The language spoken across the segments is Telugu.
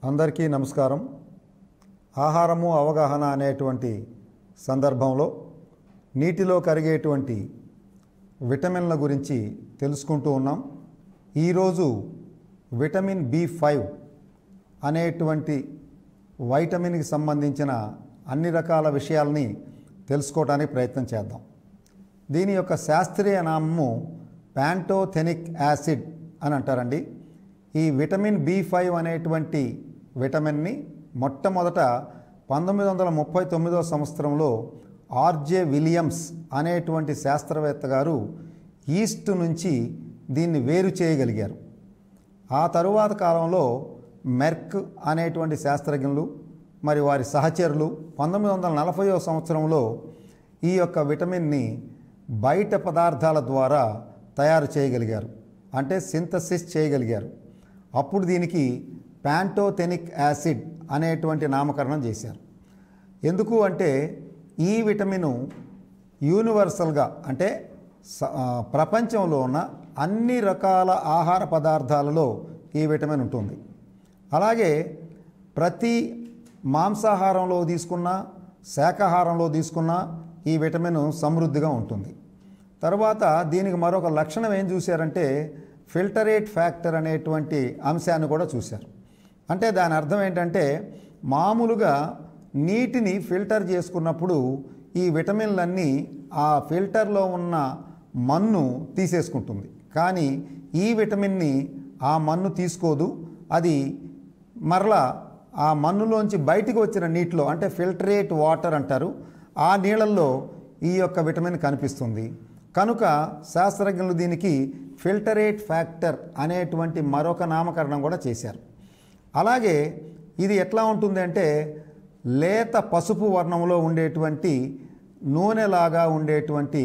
అందరికీ నమస్కారం. ఆహారము అవగాహన అనేటువంటి సందర్భంలో నీటిలో కరిగేటువంటి విటమిన్ల గురించి తెలుసుకుంటూ ఉన్నాం. ఈరోజు విటమిన్ B5 అనేటువంటి వైటమిన్కి సంబంధించిన అన్ని రకాల విషయాల్ని తెలుసుకోవడానికి ప్రయత్నం చేద్దాం. దీని యొక్క శాస్త్రీయ నామము ప్యాంటోథెనిక్ యాసిడ్ అని అంటారండి. ఈ విటమిన్ B5 అనేటువంటి విటమిన్ని మొట్టమొదట 1939 సంవత్సరంలో ఆర్జే విలియమ్స్ అనేటువంటి శాస్త్రవేత్త గారు ఈస్ట్ నుంచి దీన్ని వేరు చేయగలిగారు. ఆ తరువాత కాలంలో మెర్క్ అనేటువంటి శాస్త్రజ్ఞులు మరి వారి సహచరులు 1940 సంవత్సరంలో ఈ యొక్క విటమిన్ని బయట పదార్థాల ద్వారా తయారు చేయగలిగారు, అంటే సింథసిస్ చేయగలిగారు. అప్పుడు దీనికి ప్యాంటోథెనిక్ యాసిడ్ అనేటువంటి నామకరణం చేశారు. ఎందుకు అంటే ఈ విటమిను యూనివర్సల్గా అంటే ప్రపంచంలో ఉన్న అన్ని రకాల ఆహార పదార్థాలలో ఈ విటమిన్ ఉంటుంది. అలాగే ప్రతి మాంసాహారంలో తీసుకున్నా శాకాహారంలో తీసుకున్నా ఈ విటమిన్ సమృద్ధిగా ఉంటుంది. తర్వాత దీనికి మరొక లక్షణం ఏం చూశారంటే ఫిల్టరేట్ ఫ్యాక్టర్ అనేటువంటి అంశాన్ని కూడా చూశారు. అంటే దాని అర్థం ఏంటంటే మామూలుగా నీటిని ఫిల్టర్ చేసుకున్నప్పుడు ఈ విటమిన్లన్నీ ఆ ఫిల్టర్లో ఉన్న మన్ను తీసేసుకుంటుంది. కానీ ఈ విటమిన్ని ఆ మన్ను తీసుకోదు. అది మరలా ఆ మన్నులోంచి బయటికి వచ్చిన నీటిలో అంటే ఫిల్టరేట్ వాటర్ అంటారు, ఆ నీళ్ళల్లో ఈ యొక్క విటమిన్ కనిపిస్తుంది. కనుక శాస్త్రజ్ఞులు దీనికి ఫిల్టరేట్ ఫ్యాక్టర్ అనేటువంటి మరొక నామకరణం కూడా చేశారు. అలాగే ఇది ఎట్లా ఉంటుంది అంటే లేత పసుపు వర్ణంలో ఉండేటువంటి నూనెలాగా ఉండేటువంటి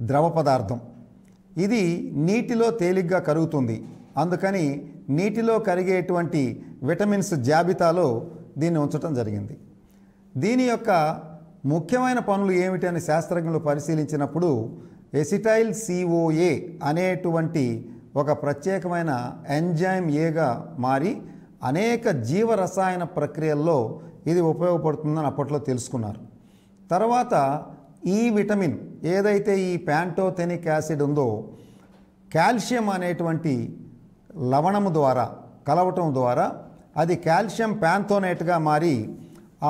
ద్రవ పదార్థం. ఇది నీటిలో తేలిగ్గా కరుగుతుంది. అందుకని నీటిలో కరిగేటువంటి విటమిన్స్ జాబితాలో దీన్ని ఉంచడం జరిగింది. దీని యొక్క ముఖ్యమైన పనులు ఏమిటి అని శాస్త్రజ్ఞులు పరిశీలించినప్పుడు ఎసిటైల్ CoA అనేటువంటి ఒక ప్రత్యేకమైన ఎంజైమ్ ఏగా మారి అనేక జీవరసాయన ప్రక్రియల్లో ఇది ఉపయోగపడుతుందని అప్పట్లో తెలుసుకున్నారు. తర్వాత ఈ విటమిన్ ఏదైతే ఈ ప్యాంటోథెనిక్ యాసిడ్ ఉందో కాల్షియం అనేటువంటి లవణము ద్వారా కలవటం ద్వారా అది కాల్షియం ప్యాంథోనేట్గా మారి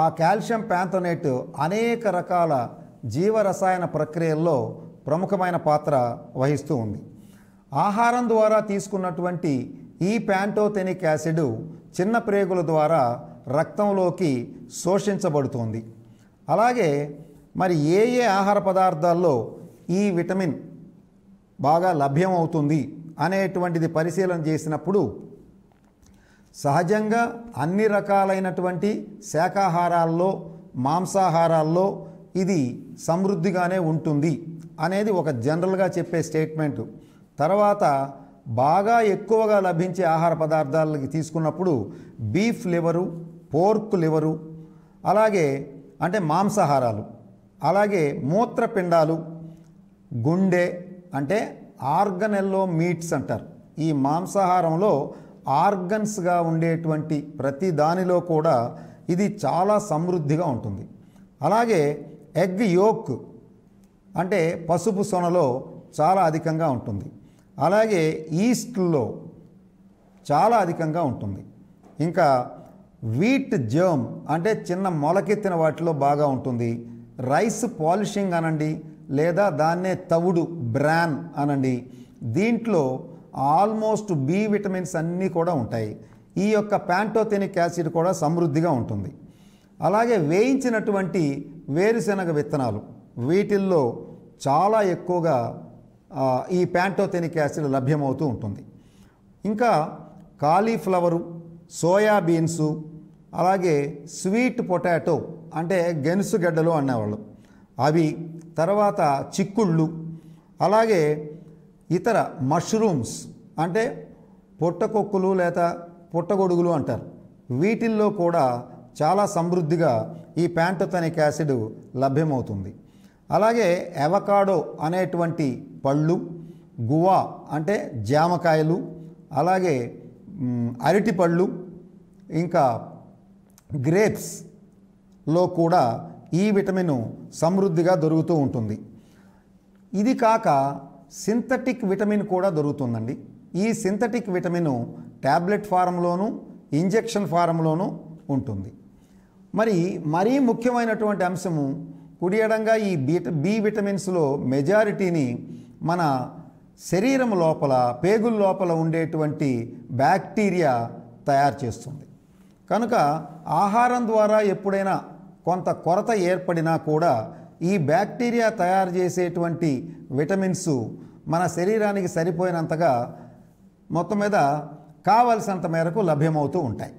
ఆ కాల్షియం ప్యాంథోనేట్ అనేక రకాల జీవరసాయన ప్రక్రియల్లో ప్రముఖమైన పాత్ర వహిస్తూ ఉంది. ఆహారం ద్వారా తీసుకున్నటువంటి ఈ ప్యాంటోథెనిక్ యాసిడ్ చిన్న ప్రేగుల ద్వారా రక్తంలోకి శోషించబడుతుంది. అలాగే మరి ఏ ఆహార పదార్థాల్లో ఈ విటమిన్ బాగా లభ్యమవుతుంది అనేటువంటిది పరిశీలన చేసినప్పుడు సహజంగా అన్ని రకాలైనటువంటి శాకాహారాల్లో మాంసాహారాల్లో ఇది సమృద్ధిగానే ఉంటుంది అనేది ఒక జనరల్గా చెప్పే స్టేట్మెంటు. తర్వాత బాగా ఎక్కువగా లభించే ఆహార పదార్థాలకి తీసుకున్నప్పుడు బీఫ్ లివరు, పోర్క్ లివరు, అలాగే అంటే మాంసాహారాలు, అలాగే మూత్రపిండాలు, గుండె అంటే ఆర్గనెల్లో మీట్స్ అంటారు. ఈ మాంసాహారంలో ఆర్గన్స్గా ఉండేటువంటి ప్రతి దానిలో కూడా ఇది చాలా సమృద్ధిగా ఉంటుంది. అలాగే ఎగ్ యోక్ అంటే పసుపు సొనలో చాలా అధికంగా ఉంటుంది. అలాగే ఈస్ట్లో చాలా అధికంగా ఉంటుంది. ఇంకా వీట్ జర్మ్ అంటే చిన్న మొలకెత్తిన వాటిలో బాగా ఉంటుంది. రైస్ పాలిషింగ్ అనండి లేదా దాన్నే తవుడు బ్రాన్ అనండి, దీంట్లో ఆల్మోస్ట్ బి విటమిన్స్ అన్నీ కూడా ఉంటాయి. ఈ యొక్క ప్యాంటోథెనిక్ యాసిడ్ కూడా సమృద్ధిగా ఉంటుంది. అలాగే వేయించినటువంటి వేరుశనగ విత్తనాలు వీటిల్లో చాలా ఎక్కువగా ఈ ప్యాంటోథెనిక్ యాసిడ్ లభ్యమవుతూ ఉంటుంది. ఇంకా కాలీఫ్లవరు, సోయాబీన్సు, అలాగే స్వీట్ పొటాటో అంటే గెనుసుగడ్డలు అనేవాళ్ళు అవి, తర్వాత చిక్కుళ్ళు, అలాగే ఇతర మష్రూమ్స్ అంటే పొట్టకొక్కులు లేదా పుట్టగొడుగులు అంటారు, వీటిల్లో కూడా చాలా సమృద్ధిగా ఈ ప్యాంటోథెనిక్ యాసిడ్ లభ్యమవుతుంది. అలాగే అవకాడో అనేటువంటి పళ్ళు, గువా అంటే జామకాయలు, అలాగే అరటిపళ్ళు, ఇంకా గ్రేప్స్లో కూడా ఈ విటమిన్ సమృద్ధిగా దొరుకుతూ ఉంటుంది. ఇది కాక సింథటిక్ విటమిన్ కూడా దొరుకుతుందండి. ఈ సింథటిక్ విటమిన్ ట్యాబ్లెట్ ఫారంలోను ఇంజెక్షన్ ఫారంలోనూ ఉంటుంది. మరీ ముఖ్యమైనటువంటి అంశము కుడి ఎడంగా ఈ బి విటమిన్స్లో మెజారిటీని మన శరీరం లోపల పేగుల లోపల ఉండేటువంటి బ్యాక్టీరియా తయారు చేస్తుంది. కనుక ఆహారం ద్వారా ఎప్పుడైనా కొంత కొరత ఏర్పడినా కూడా ఈ బ్యాక్టీరియా తయారు చేసేటువంటి విటమిన్స్ మన శరీరానికి సరిపోయినంతగా మొత్తం మీద కావలసినంత మేరకు లభ్యమవుతూ ఉంటాయి.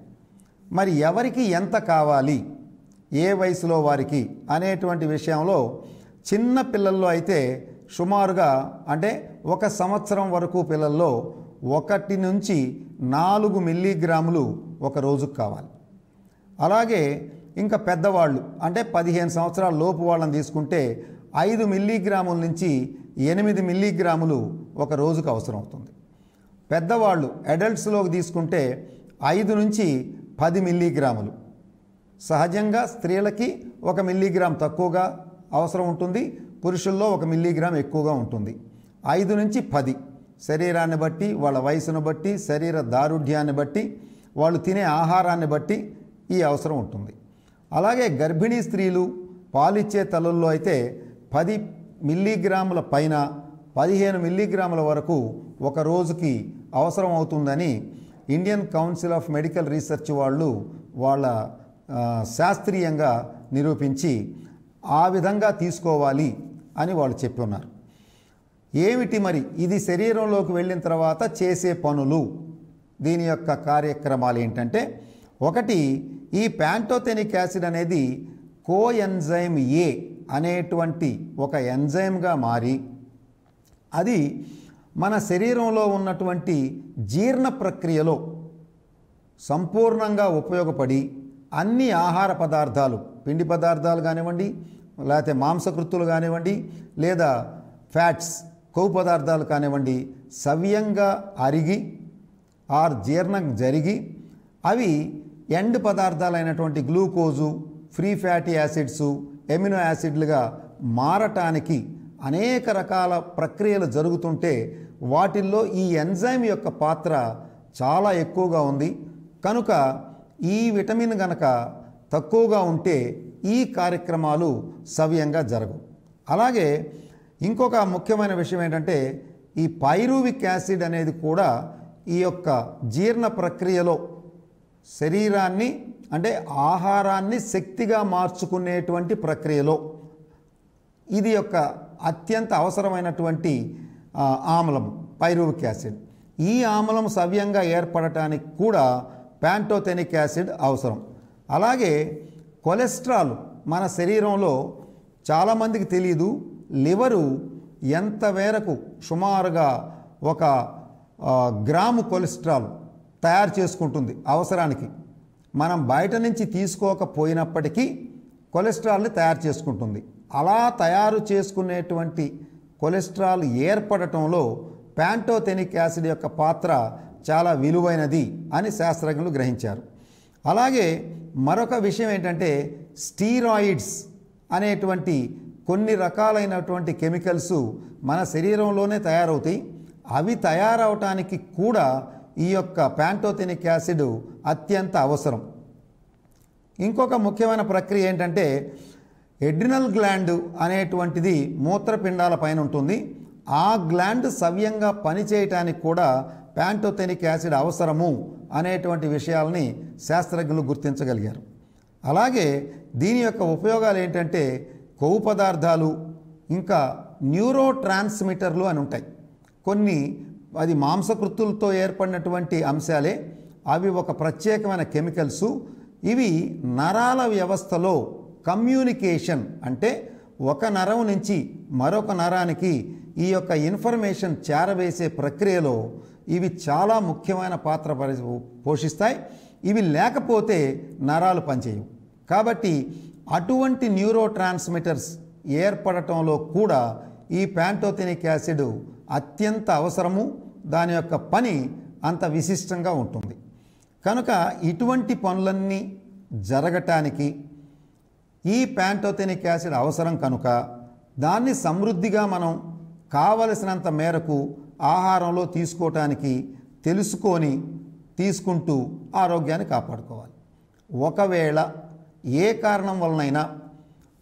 మరి ఎవరికి ఎంత కావాలి, ఏ వయసులో వారికి అనేటువంటి విషయంలో చిన్న పిల్లల్లో అయితే సుమారుగా అంటే 1 సంవత్సరం వరకు పిల్లల్లో 1 నుంచి 4 మిల్లీగ్రాములు ఒక రోజుకు కావాలి. అలాగే ఇంకా పెద్దవాళ్ళు అంటే 15 సంవత్సరాల లోపు వాళ్ళని తీసుకుంటే 5 మిల్లీగ్రాముల నుంచి 8 మిల్లీగ్రాములు ఒక రోజుకు అవసరం అవుతుంది. పెద్దవాళ్ళు అడల్ట్స్లోకి తీసుకుంటే 5 నుంచి 10 మిల్లీగ్రాములు. సహజంగా స్త్రీలకి 1 మిల్లీగ్రామ్ తక్కువగా అవసరం ఉంటుంది, పురుషుల్లో 1 మిల్లీగ్రామ్ ఎక్కువగా ఉంటుంది. 5 నుంచి 10 శరీరాన్ని బట్టి, వాళ్ళ వయసును బట్టి, శరీర దారుఢ్యాన్ని బట్టి, వాళ్ళు తినే ఆహారాన్ని బట్టి ఈ అవసరం ఉంటుంది. అలాగే గర్భిణీ స్త్రీలు, పాలిచ్చే తల్లుల్లో అయితే 10 మిల్లీగ్రాముల పైన 15 మిల్లీగ్రాముల వరకు ఒక రోజుకి అవసరం అవుతుందని Indian council of medical research వాళ్ళు వాళ్ళ శాస్త్రీయంగా నిరూపించి ఆ విధంగా తీసుకోవాలి అని వాళ్ళు చెప్పి ఉన్నారు. ఏమిటి మరి ఇది శరీరంలోకి వెళ్ళిన తర్వాత చేసే పనులు, దీని యొక్క కార్యక్రమాలు ఏంటంటే, ఒకటి ఈ ప్యాంటోథెనిక్ యాసిడ్ అనేది కోఎన్జైమ్ ఏ అనేటువంటి ఒక ఎంజైమ్గా మారి అది మన శరీరంలో ఉన్నటువంటి జీర్ణ ప్రక్రియలో సంపూర్ణంగా ఉపయోగపడి అన్ని ఆహార పదార్థాలు, పిండి పదార్థాలు కానివ్వండి, లేకపోతే మాంసకృత్తులు కానివ్వండి, లేదా ఫ్యాట్స్ కొవ్వు పదార్థాలు కానివ్వండి, సవ్యంగా అరిగి జీర్ణం జరిగి అవి ఎండ్ పదార్థాలైనటువంటి glucose, free fatty acids, amino యాసిడ్లుగా మారటానికి అనేక రకాల ప్రక్రియలు జరుగుతుంటే వాటిల్లో ఈ ఎంజైమ్ యొక్క పాత్ర చాలా ఎక్కువగా ఉంది. కనుక ఈ విటమిన్ గనక తక్కువగా ఉంటే ఈ కార్యక్రమాలు సవ్యంగా జరగవు. అలాగే ఇంకొక ముఖ్యమైన విషయం ఏంటంటే, ఈ పైరువిక్ యాసిడ్ అనేది కూడా ఈ యొక్క జీర్ణ ప్రక్రియలో శరీరాన్ని అంటే ఆహారాన్ని శక్తిగా మార్చుకునేటువంటి ప్రక్రియలో ఇది యొక్క అత్యంత అవసరమైనటువంటి ఆమ్లం పైరువిక్ యాసిడ్. ఈ ఆమ్లం సవ్యంగా ఏర్పడటానికి కూడా ప్యాంటోథెనిక్ యాసిడ్ అవసరం. అలాగే కొలెస్ట్రాల్ మన శరీరంలో చాలామందికి తెలియదు, లివరు ఎంత మేరకు సుమారుగా 1 గ్రాము కొలెస్ట్రాల్ తయారు చేసుకుంటుంది అవసరానికి. మనం బయట నుంచి తీసుకోకపోయినప్పటికీ కొలెస్ట్రాల్ని తయారు చేసుకుంటుంది. అలా తయారు చేసుకునేటువంటి కొలెస్ట్రాల్ ఏర్పడటంలో ప్యాంటోథెనిక్ యాసిడ్ యొక్క పాత్ర చాలా విలువైనది అని శాస్త్రజ్ఞులు గ్రహించారు. అలాగే మరొక విషయం ఏంటంటే, స్టీరాయిడ్స్ అనేటువంటి కొన్ని రకాలైనటువంటి కెమికల్స్ మన శరీరంలోనే తయారవుతాయి. అవి తయారవటానికి కూడా ఈ యొక్క ప్యాంటోథెనిక్ యాసిడ్ అత్యంత అవసరం. ఇంకొక ముఖ్యమైన ప్రక్రియ ఏంటంటే, ఎడ్రినల్ గ్లాండ్ అనేటువంటిది మూత్రపిండాల పైన ఉంటుంది. ఆ గ్లాండ్ సవ్యంగా పనిచేయటానికి కూడా ప్యాంటోథెనిక్ యాసిడ్ అవసరము అనేటువంటి విషయాలని శాస్త్రజ్ఞులు గుర్తించగలిగారు. అలాగే దీని యొక్క ఉపయోగాలు ఏంటంటే, కొవ్వు పదార్థాలు ఇంకా న్యూరో ట్రాన్స్మిటర్లు అని ఉంటాయి కొన్ని. అది మాంసకృత్తులతో ఏర్పడినటువంటి అంశాలే. అవి ఒక ప్రత్యేకమైన కెమికల్స్. ఇవి నరాల వ్యవస్థలో కమ్యూనికేషన్ అంటే ఒక నరం నుంచి మరొక నరానికి ఈ యొక్క ఇన్ఫర్మేషన్ చేరవేసే ప్రక్రియలో ఇవి చాలా ముఖ్యమైన పాత్ర పోషిస్తాయి. ఇవి లేకపోతే నరాలు పనిచేయవు. కాబట్టి అటువంటి న్యూరో ట్రాన్స్మిటర్స్ ఏర్పడటంలో కూడా ఈ ప్యాంటోథెనిక్ యాసిడ్ అత్యంత అవసరము. దాని యొక్క పని అంత విశిష్టంగా ఉంటుంది. కనుక ఇటువంటి పనులన్నీ జరగటానికి ఈ ప్యాంటోథెనిక్ యాసిడ్ అవసరం కనుక దాన్ని సమృద్ధిగా మనం కావలసినంత మేరకు ఆహారంలో తీసుకోవటానికి తెలుసుకొని తీసుకుంటూ ఆరోగ్యాన్ని కాపాడుకోవాలి. ఒకవేళ ఏ కారణం వలనైనా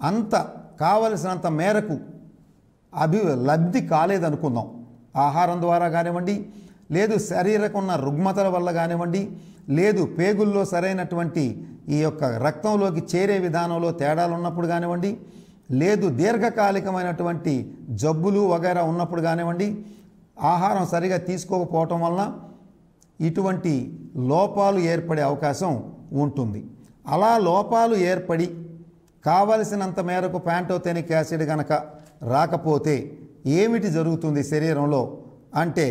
అంత కావలసినంత మేరకు లబ్ధి కాలేదనుకుందాం, ఆహారం ద్వారా కానివ్వండి, లేదు శరీరకున్న రుగ్మతల వల్ల కానివ్వండి, లేదు పేగుల్లో సరైనటువంటి ఈ యొక్క రక్తంలోకి చేరే విధానంలో తేడాలు ఉన్నప్పుడు కానివ్వండి, లేదు దీర్ఘకాలికమైనటువంటి జబ్బులు వగైరా ఉన్నప్పుడు కానివ్వండి, ఆహారం సరిగా తీసుకోకపోవటం వలన ఇటువంటి లోపాలు ఏర్పడే అవకాశం ఉంటుంది. అలా లోపాలు ఏర్పడి కావలసినంత మేరకు ప్యాంటోథెనిక్ యాసిడ్ కనుక రాకపోతే ఏమిటి జరుగుతుంది శరీరంలో అంటే,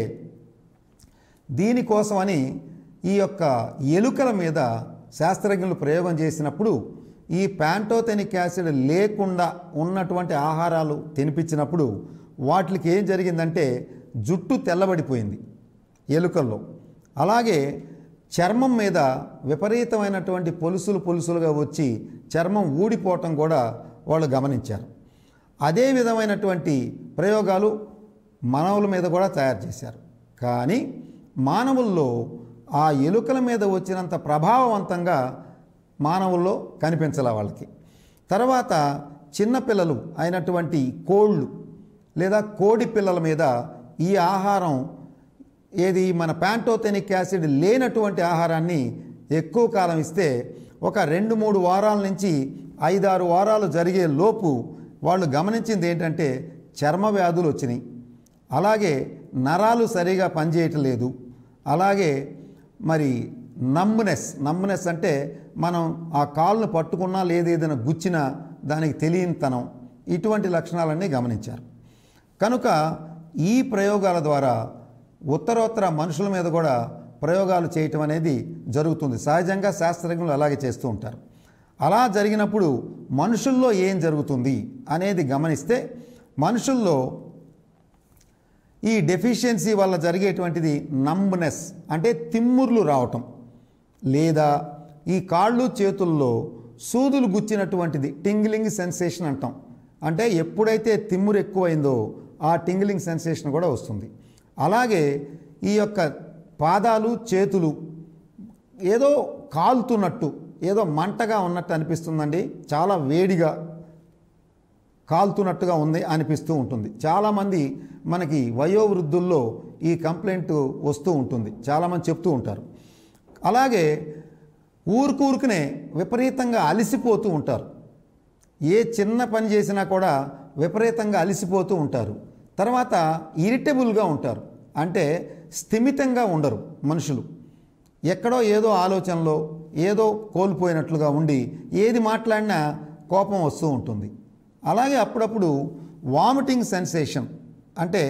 దీనికోసమని ఈ యొక్క ఎలుకల మీద శాస్త్రజ్ఞులు ప్రయోగం చేసినప్పుడు ఈ ప్యాంటోథెనిక్ యాసిడ్ లేకుండా ఉన్నటువంటి ఆహారాలు తినిపించినప్పుడు వాటికి ఏం జరిగిందంటే జుట్టు తెల్లబడిపోయింది ఎలుకల్లో. అలాగే చర్మం మీద విపరీతమైనటువంటి పొలుసులుగా వచ్చి చర్మం ఊడిపోవటం కూడా వాళ్ళు గమనించారు. అదే విధమైనటువంటి ప్రయోగాలు మానవుల మీద కూడా తయారు చేశారు. కానీ మానవుల్లో ఆ ఎలుకల మీద వచ్చినంత ప్రభావవంతంగా మానవుల్లో కనిపించలే వాళ్ళకి. తర్వాత చిన్నపిల్లలు అయినటువంటి కోళ్ళు లేదా కోడి పిల్లల మీద ఈ ఆహారం ఏది మన ప్యాంటోథెనిక్ యాసిడ్ లేనటువంటి ఆహారాన్ని ఎక్కువ కాలం ఇస్తే ఒక 2-3 వారాల నుంచి 5-6 వారాలు జరిగే లోపు వాళ్ళు గమనించింది ఏంటంటే చర్మ వ్యాధులు వచ్చినాయి, అలాగే నరాలు సరిగా పనిచేయటం లేదు, అలాగే మరి నమ్మునెస్ అంటే మనం ఆ కాలును పట్టుకున్నా లేదేదైనా గుచ్చినా దానికి తెలియనితనం, ఇటువంటి లక్షణాలన్నీ గమనించారు. కనుక ఈ ప్రయోగాల ద్వారా ఉత్తరోత్తర మనుషుల మీద కూడా ప్రయోగాలు చేయటం అనేది జరుగుతుంది. సహజంగా శాస్త్రజ్ఞులు అలాగే చేస్తూ ఉంటారు. అలా జరిగినప్పుడు మనుషుల్లో ఏం జరుగుతుంది అనేది గమనిస్తే మనుషుల్లో ఈ డెఫిషియన్సీ వల్ల జరిగేటువంటిది నంబ్నెస్ అంటే తిమ్ముర్లు రావటం, లేదా ఈ కాళ్ళు చేతుల్లో సూదులు గుచ్చినటువంటిది టింగ్లింగ్ సెన్సేషన్ అంటాం. అంటే ఎప్పుడైతే తిమ్మురు ఎక్కువైందో ఆ టింగ్లింగ్ సెన్సేషన్ కూడా వస్తుంది. అలాగే ఈ యొక్క పాదాలు చేతులు ఏదో కాలుతున్నట్టు, ఏదో మంటగా ఉన్నట్టు అనిపిస్తుందండి, చాలా వేడిగా కాలుతున్నట్టుగా ఉంది అనిపిస్తూ ఉంటుంది. చాలామంది మనకి వయోవృద్ధుల్లో ఈ కంప్లైంట్ వస్తూ ఉంటుంది, చాలామంది చెప్తూ ఉంటారు. అలాగే ఊరుకునే విపరీతంగా అలసిపోతూ ఉంటారు, ఏ చిన్న పని చేసినా కూడా విపరీతంగా అలసిపోతూ ఉంటారు. తర్వాత ఇరిటబుల్గా ఉంటారు, అంటే స్థిమితంగా ఉండరు మనుషులు, ఎక్కడో ఏదో ఆలోచనలో ఏదో కోల్పోయినట్లుగా ఉండి ఏది మాట్లాడినా కోపం వస్తూ ఉంటుంది. అలాగే అప్పుడప్పుడు వామిటింగ్ సెన్సేషన్ అంటే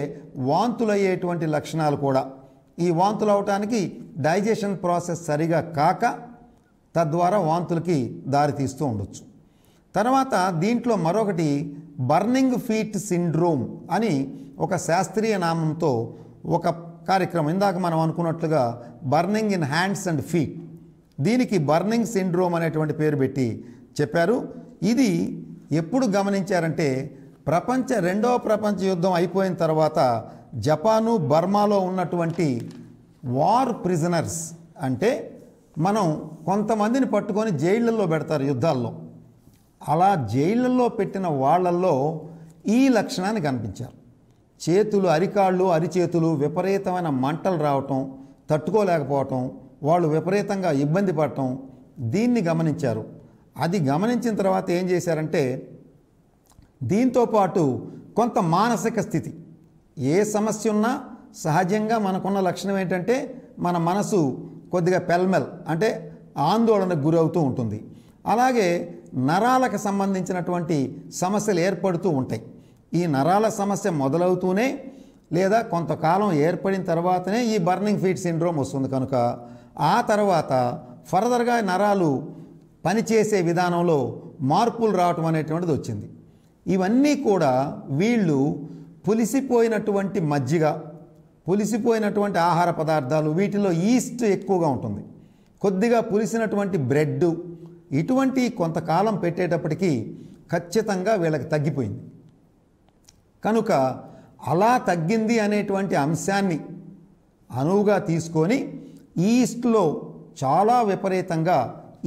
వాంతులు అయ్యేటువంటి లక్షణాలు కూడా, ఈ వాంతులు అవటానికి డైజెషన్ ప్రాసెస్ సరిగా కాక తద్వారా వాంతులకి దారితీస్తూ ఉండొచ్చు. తర్వాత దీంట్లో మరొకటి బర్నింగ్ ఫీట్ సిండ్రోమ్ అని ఒక శాస్త్రీయ నామంతో ఒక కార్యక్రమం, ఇందాక మనం అనుకున్నట్లుగా burning in hands and feet, దీనికి బర్నింగ్ సిండ్రోమ్ అనేటువంటి పేరు పెట్టి చెప్పారు. ఇది ఎప్పుడు గమనించారంటే రెండవ ప్రపంచ యుద్ధం అయిపోయిన తర్వాత జపాను బర్మాలో ఉన్నటువంటి వార్ ప్రిజనర్స్, అంటే మనం కొంతమందిని పట్టుకొని జైళ్ళల్లో పెడతారు యుద్ధాల్లో, అలా జైళ్ళల్లో పెట్టిన వాళ్ళల్లో ఈ లక్షణాన్ని కనిపించారు. చేతులు, అరికాళ్ళు, అరిచేతులు విపరీతమైన మంటలు రావటం, తట్టుకోలేకపోవటం, వాళ్ళు విపరీతంగా ఇబ్బంది పడటం, దీన్ని గమనించారు. అది గమనించిన తర్వాత ఏం చేశారంటే దీంతోపాటు కొంత మానసిక స్థితి, ఏ సమస్య ఉన్నా సహజంగా మనకున్న లక్షణం ఏంటంటే మన మనసు కొద్దిగా పెల్మెల్ అంటే ఆందోళనకు గురవుతూ ఉంటుంది. అలాగే నరాలకు సంబంధించినటువంటి సమస్యలు ఏర్పడుతూ ఉంటాయి. ఈ నరాల సమస్య మొదలవుతూనే లేదా కొంతకాలం ఏర్పడిన తర్వాతనే ఈ బర్నింగ్ ఫీట్ సిండ్రోమ్ వస్తుంది. కనుక ఆ తర్వాత ఫర్దర్గా నరాలు పనిచేసే విధానంలో మార్పులు రావటం అనేటువంటిది వచ్చింది. ఇవన్నీ కూడా వీళ్ళు పులిసిపోయినటువంటి మజ్జిగ, పులిసిపోయినటువంటి ఆహార పదార్థాలు, వీటిలో ఈస్ట్ ఎక్కువగా ఉంటుంది. కొద్దిగా పులిసినటువంటి బ్రెడ్ ఇటువంటి కొంతకాలం పెట్టేటప్పటికీ ఖచ్చితంగా వీళ్ళకి తగ్గిపోయింది. కనుక అలా తగ్గింది అనేటువంటి అంశాన్ని అనువుగా తీసుకొని ఈస్ట్లో చాలా విపరీతంగా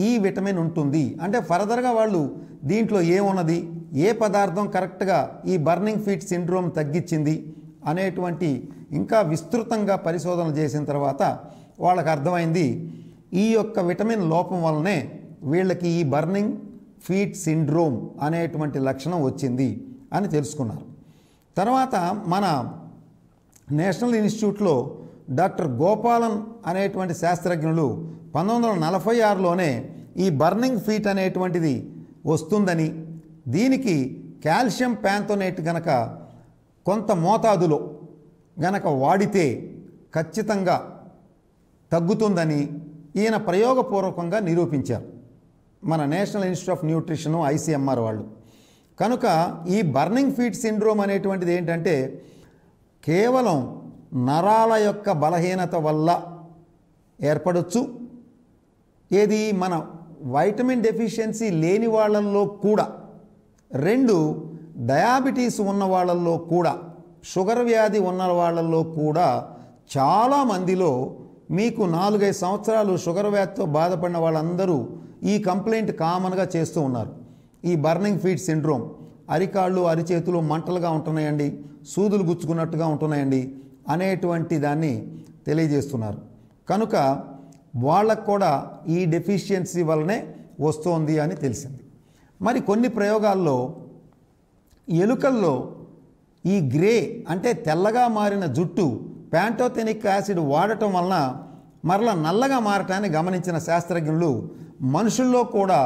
ఈ విటమిన్ ఉంటుంది. అంటే ఫర్దర్గా వాళ్ళు దీంట్లో ఏమున్నది, ఏ పదార్థం కరెక్ట్గా ఈ బర్నింగ్ ఫీట్ సిండ్రోమ్ తగ్గించింది అనేటువంటి ఇంకా విస్తృతంగా పరిశోధనలు చేసిన తర్వాత వాళ్ళకి అర్థమైంది ఈ యొక్క విటమిన్ లోపం వల్లనే వీళ్ళకి ఈ బర్నింగ్ ఫీట్ సిండ్రోమ్ అనేటువంటి లక్షణం వచ్చింది అని తెలుసుకున్నారు. తర్వాత మన నేషనల్ ఇన్స్టిట్యూట్లో డాక్టర్ గోపాలన్ అనేటువంటి శాస్త్రజ్ఞులు 1946లోనే ఈ బర్నింగ్ ఫీట్ అనేటువంటిది వస్తుందని, దీనికి కాల్షియం ప్యాంథోనేట్ గనక కొంత మోతాదులో గనక వాడితే ఖచ్చితంగా తగ్గుతుందని ఈయన ప్రయోగపూర్వకంగా నిరూపించారు మన national institute of nutrition ICMR వాళ్ళు. కనుక ఈ బర్నింగ్ ఫీట్ సిండ్రోమ్ అనేటువంటిది ఏంటంటే కేవలం నరాల యొక్క బలహీనత వల్ల ఏర్పడవచ్చు. ఏది మన వైటమిన్ డెఫిషియన్సీ లేని వాళ్ళల్లో కూడా, 2 డయాబెటీస్ ఉన్న వాళ్ళల్లో కూడా, షుగర్ వ్యాధి ఉన్న వాళ్ళల్లో కూడా చాలామందిలో మీకు 4-5 సంవత్సరాలు షుగర్ వ్యాధితో బాధపడిన వాళ్ళందరూ ఈ కంప్లైంట్ కామన్గా చేస్తూ ఉన్నారు. ఈ బర్నింగ్ ఫీట్ సిండ్రోమ్, అరికాళ్ళు అరిచేతులు మంటలుగా ఉంటున్నాయండి, సూదులు గుచ్చుకున్నట్టుగా ఉంటున్నాయండి అనేటువంటి దాన్ని తెలియజేస్తున్నారు. కనుక వాళ్ళకు కూడా ఈ డెఫిషియన్సీ వల్లనే వస్తోంది అని తెలిసింది. మరి కొన్ని ప్రయోగాల్లో ఎలుకల్లో ఈ గ్రే అంటే తెల్లగా మారిన జుట్టు ప్యాంటోథెనిక్ యాసిడ్ వాడటం వలన మరలా నల్లగా మారటాన్ని గమనించిన శాస్త్రజ్ఞులు మనుషుల్లో కూడా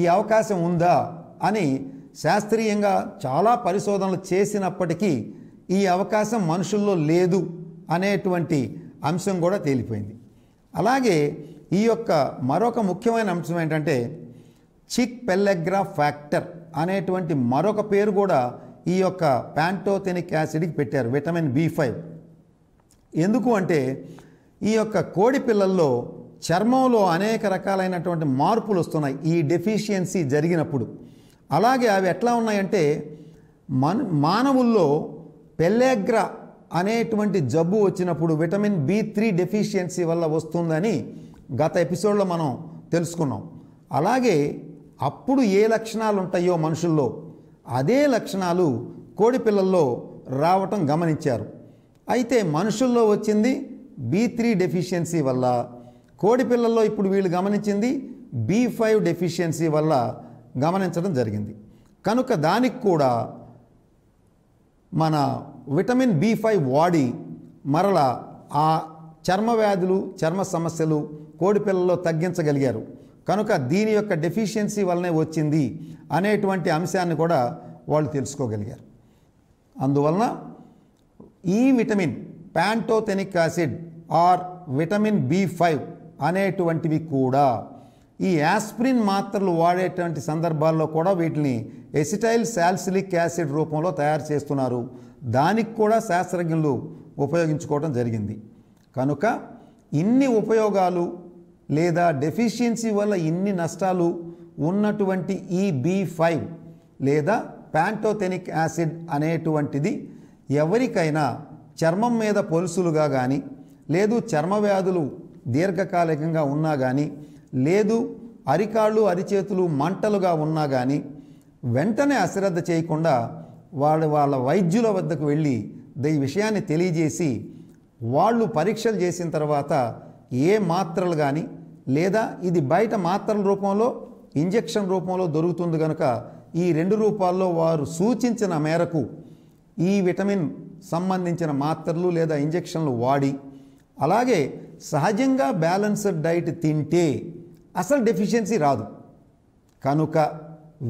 ఈ అవకాశం ఉందా అని శాస్త్రీయంగా చాలా పరిశోధనలు చేసినప్పటికీ ఈ అవకాశం మనుషుల్లో లేదు అనేటువంటి అంశం కూడా తేలిపోయింది. అలాగే ఈ యొక్క మరొక ముఖ్యమైన అంశం ఏంటంటే చిక్ పెల్లెగ్రా ఫ్యాక్టర్ అనేటువంటి మరొక పేరు కూడా ఈ యొక్క ప్యాంటోథెనిక్ యాసిడ్కి పెట్టారు, విటమిన్ B5. ఎందుకు అంటే ఈ యొక్క కోడి పిల్లల్లో చర్మంలో అనేక రకాలైనటువంటి మార్పులు వస్తున్నాయి ఈ డెఫిషియన్సీ జరిగినప్పుడు. అలాగే అవి ఎట్లా ఉన్నాయంటే మానవుల్లో పెల్లెగ్రా అనేటువంటి జబ్బు వచ్చినప్పుడు విటమిన్ B3 డెఫిషియన్సీ వల్ల వస్తుందని గత ఎపిసోడ్లో మనం తెలుసుకున్నాం. అలాగే అప్పుడు ఏ లక్షణాలు ఉంటాయో మనుషుల్లో అదే లక్షణాలు కోడి పిల్లల్లో రావటం గమనించారు. అయితే మనుషుల్లో వచ్చింది B3 డెఫిషియన్సీ వల్ల, కోడి పిల్లల్లో ఇప్పుడు వీళ్ళు గమనించింది B5 డెఫిషియన్సీ వల్ల గమనించడం జరిగింది. కనుక దానికి కూడా మన విటమిన్ B5 వాడి మరలా ఆ చర్మ వ్యాధులు చర్మ సమస్యలు కోడి పిల్లల్లో తగ్గించగలిగారు. కనుక దీని యొక్క డెఫిషియన్సీ వల్లనే వచ్చింది అనేటువంటి అంశాన్ని కూడా వాళ్ళు తెలుసుకోగలిగారు. అందువలన ఈ vitamin pantothenic acid or vitamin B5 అనేటువంటివి కూడా ఈ యాస్ప్రిన్ మాత్రలు వాడేటువంటి సందర్భాల్లో కూడా వీటిని ఎసిటైల్ సాలిసిలిక్ యాసిడ్ రూపంలో తయారు చేస్తున్నారు. దానికి కూడా శాస్త్రజ్ఞులు ఉపయోగించుకోవడం జరిగింది. కనుక ఇన్ని ఉపయోగాలు లేదా డెఫిషియన్సీ వల్ల ఇన్ని నష్టాలు ఉన్నటువంటి ఈ B5 లేదా ప్యాంటోథెనిక్ యాసిడ్ అనేటువంటిది ఎవరికైనా చర్మం మీద పొలుసులుగా కానీ, లేదు చర్మ వ్యాధులు దీర్ఘకాలికంగా ఉన్నా కానీ, లేదు అరికాళ్ళు అరిచేతులు మంటలుగా ఉన్నా కానీ వెంటనే అశ్రద్ధ చేయకుండా వాళ్ళ వైద్యుల వద్దకు వెళ్ళి ఈ విషయాన్ని తెలియజేసి వాళ్ళు పరీక్షలు చేసిన తర్వాత ఏ మాత్రలు కానీ, లేదా ఇది బయట మాత్రల రూపంలో ఇంజెక్షన్ రూపంలో దొరుకుతుంది కనుక ఈ 2 రూపాల్లో వారు సూచించిన మేరకు ఈ విటమిన్ సంబంధించిన మాత్రలు లేదా ఇంజెక్షన్లు వాడి, అలాగే సహజంగా బ్యాలెన్స్డ్ డైట్ తింటే అసలు డెఫిషియన్సీ రాదు. కనుక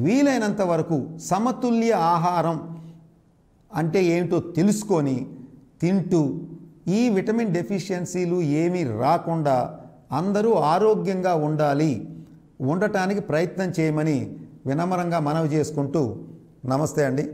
వీలైనంత వరకు సమతుల్య ఆహారం అంటే ఏమిటో తెలుసుకొని తింటూ ఈ విటమిన్ డెఫిషియన్సీలు ఏమీ రాకుండా అందరూ ఆరోగ్యంగా ఉండటానికి ప్రయత్నం చేయమని వినమ్రంగా మనవి చేసుకుంటూ నమస్తే అండి.